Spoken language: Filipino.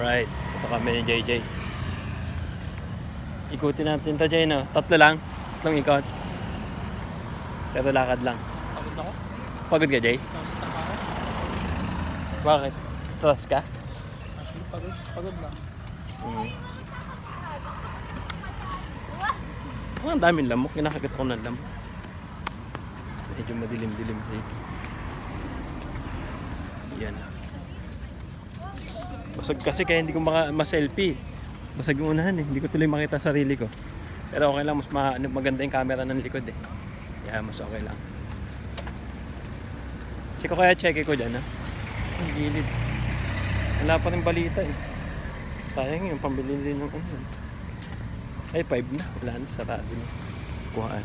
Alright, ito kami ni JJ. Ikutin natin to, Jay, no? Tatlo lang? Tatlong ikot? Pero lakad lang. Pagod ako. Pagod ka, Jay? Sasita ka ako. Bakit? Stress ka? Actually, pagod lang. Ang daming lamok. Kinakagat ako ng lamok. Medyo madilim-dilim dito. Yan. Basag kasi kaya hindi ko ma-selfie. Basag yung unahan eh. Hindi ko tuloy makita sarili ko. Pero okay lang. Mas maganda yung camera ng likod eh. Kaya mas okay lang. Check ko kaya check ko dyan ha. Ang gilid. Wala pa rin balita eh. Sayang yung pambili din ng ano. Ay 5 na. Wala na. Sarado na. Kuhaan.